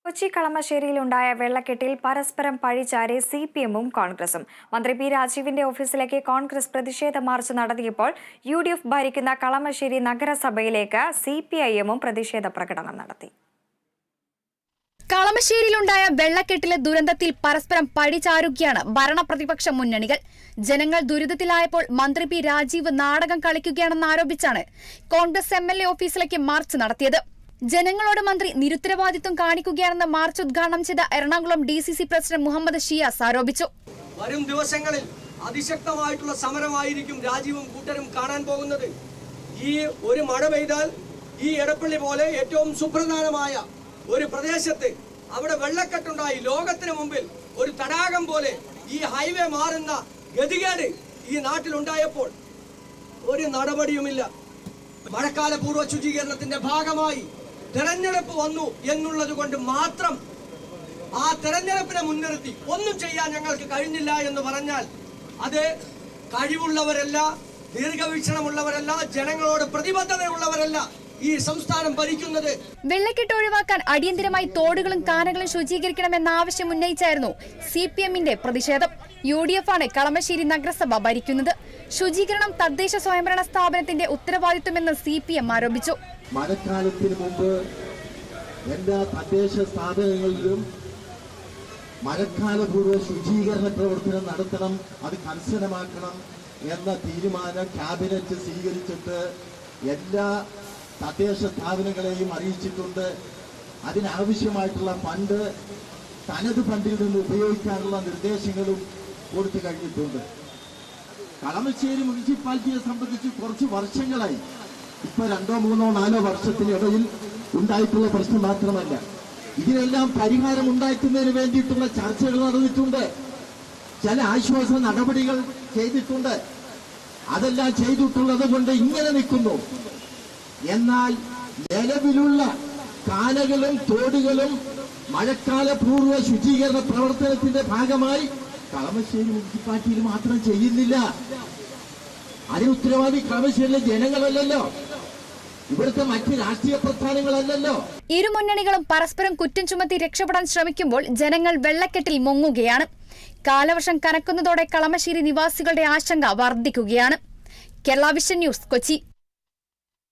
കൊച്ചി കളമശ്ശേരിയിലുണ്ടായ വെള്ളക്കെട്ടിൽ പരസ്പരം പഴിചാരി സിപിഎമ്മും കോൺഗ്രസും. മന്ത്രി പി രാജീവിന്റെ ഓഫീസിലേക്ക് കോൺഗ്രസ് പ്രതിഷേധ മാർച്ച് നടത്തിയപ്പോൾ യുഡിഎഫ് ഭരിക്കുന്ന കളമശ്ശേരി നഗരസഭയിലേക്ക് സിപിഐഎമ്മും പ്രതിഷേധ പ്രകടനം നടത്തി. കളമശ്ശേരിയിലുണ്ടായ വെള്ളക്കെട്ടിലെ ദുരന്തത്തിൽ പരസ്പരം പഴിചാരുകയാണ് ഭരണപ്രതിപക്ഷ മുന്നണികൾ. ജനങ്ങൾ ദുരിതത്തിലായപ്പോൾ മന്ത്രി പി രാജീവ് നാടകം കളിക്കുകയാണെന്ന് ആരോപിച്ചാണ് കോൺഗ്രസ് എംഎൽഎ ഓഫീസിലേക്ക് മാർച്ച് നടത്തിയത്. ജനങ്ങളോട് മന്ത്രി നിരുത്തരവാദിത്വം കാണിക്കുകയാണെന്ന് മാർച്ച് ഉദ്ഘാടനം ചെയ്ത എറണാകുളം ഡിസിസി പ്രസിഡന്റ് മുഹമ്മദ് ഷിയാസ് ആരോപിച്ചു. വരും ദിവസങ്ങളിൽ അതിശക്തമായിട്ടുള്ള സമരമായിരിക്കും രാജീവും കൂട്ടരും കാണാൻ പോകുന്നത്. ഈ ഒരു മഴ പെയ്താൽ ഈ എടപ്പള്ളി പോലെ ഏറ്റവും സുപ്രധാനമായ ഒരു പ്രദേശത്ത് അവിടെ വെള്ളക്കെട്ടുണ്ടായി ലോകത്തിന് മുമ്പിൽ ഒരു തടാകം പോലെ ഈ ഹൈവേ മാറുന്ന ഗതികേട് ഈ നാട്ടിലുണ്ടായപ്പോൾ ഒരു നടപടിയുമില്ല. മഴക്കാല പൂർവ്വ ശുചീകരണത്തിന്റെ ഭാഗമായി തെരഞ്ഞെടുപ്പ് വന്നു എന്നുള്ളത് കൊണ്ട് മാത്രം ആ തെരഞ്ഞെടുപ്പിനെ മുൻനിർത്തി ഒന്നും ചെയ്യാൻ ഞങ്ങൾക്ക് കഴിഞ്ഞില്ല എന്ന് പറഞ്ഞാൽ അത് കഴിവുള്ളവരല്ല, ദീർഘവീക്ഷണമുള്ളവരല്ല, ജനങ്ങളോട് പ്രതിബദ്ധതയുള്ളവരല്ല ഈ സംസ്ഥാനം ഭരിക്കുന്നത്. വെള്ളക്കെട്ട് ഒഴിവാക്കാൻ അടിയന്തരമായി തോടുകളും കാനകളും ശുചീകരിക്കണമെന്ന ആവശ്യം ഉന്നയിച്ചായിരുന്നു സിപിഎമ്മിന്റെ പ്രതിഷേധം. യുഡിഎഫ് ആണ് കളമശ്ശേരി നഗരസഭ ഭരിക്കുന്നത്. ശുചീകരണം തദ്ദേശ സ്വയംഭരണ സ്ഥാപനത്തിന്റെ ഉത്തരവാദിത്വമെന്ന് സിപിഎം ആരോപിച്ചു. മഴക്കാലത്തിന് മുമ്പ് എല്ലാ തദ്ദേശ സ്ഥാപനങ്ങളിലും മഴക്കാലപൂർവ്വ ശുചീകരണ പ്രവർത്തനം നടത്തണം, അത് കർശനമാക്കണം എന്ന തീരുമാനം ക്യാബിനറ്റ് സ്വീകരിച്ചിട്ട് എല്ലാ തദ്ദേശ സ്ഥാപനങ്ങളെയും അറിയിച്ചിട്ടുണ്ട്. അതിനാവശ്യമായിട്ടുള്ള ഫണ്ട് തനത് ഫണ്ടിൽ നിന്ന് ഉപയോഗിക്കാനുള്ള നിർദ്ദേശങ്ങളും കൊടുത്തു കഴിഞ്ഞിട്ടുണ്ട്. കളമശ്ശേരി മുനിസിപ്പാലിറ്റിയെ സംബന്ധിച്ച് കുറച്ച് വർഷങ്ങളായി, ഇപ്പൊ 2, 3, 4 വർഷത്തിനിടയിൽ ഉണ്ടായിട്ടുള്ള പ്രശ്നം മാത്രമല്ല, ഇതിനെല്ലാം പരിഹാരം ഉണ്ടാക്കുന്നതിന് വേണ്ടിയിട്ടുള്ള ചർച്ചകൾ നടന്നിട്ടുണ്ട്. ചില ആശ്വാസ നടപടികൾ ചെയ്തിട്ടുണ്ട്. അതെല്ലാം ചെയ്തിട്ടുള്ളത് കൊണ്ട് ഇങ്ങനെ നിൽക്കുന്നു. എന്നാൽ നിലവിലുള്ള കാനകളും തോടുകളും മഴക്കാല പൂർവ്വ ശുചീകരണ പ്രവർത്തനത്തിന്റെ ഭാഗമായി കളമശ്ശേരി മുനിസിപ്പാലിറ്റിയിൽ മാത്രം ചെയ്യുന്നില്ല. അതിന് ഉത്തരവാദി കളമശ്ശേരിയിലെ ജനങ്ങളല്ലല്ലോ, ഇവിടുത്തെ മറ്റ് രാഷ്ട്രീയ പ്രസ്ഥാനങ്ങളല്ലല്ലോ. ഇരു മുന്നണികളും പരസ്പരം കുറ്റം ചുമത്തി രക്ഷപ്പെടാൻ ശ്രമിക്കുമ്പോൾ ജനങ്ങൾ വെള്ളക്കെട്ടിൽ മുങ്ങുകയാണ്. കാലവർഷം കനക്കുന്നതോടെ കളമശ്ശേരി നിവാസികളുടെ ആശങ്ക വർദ്ധിക്കുകയാണ്. Kerala vision news, Kochi.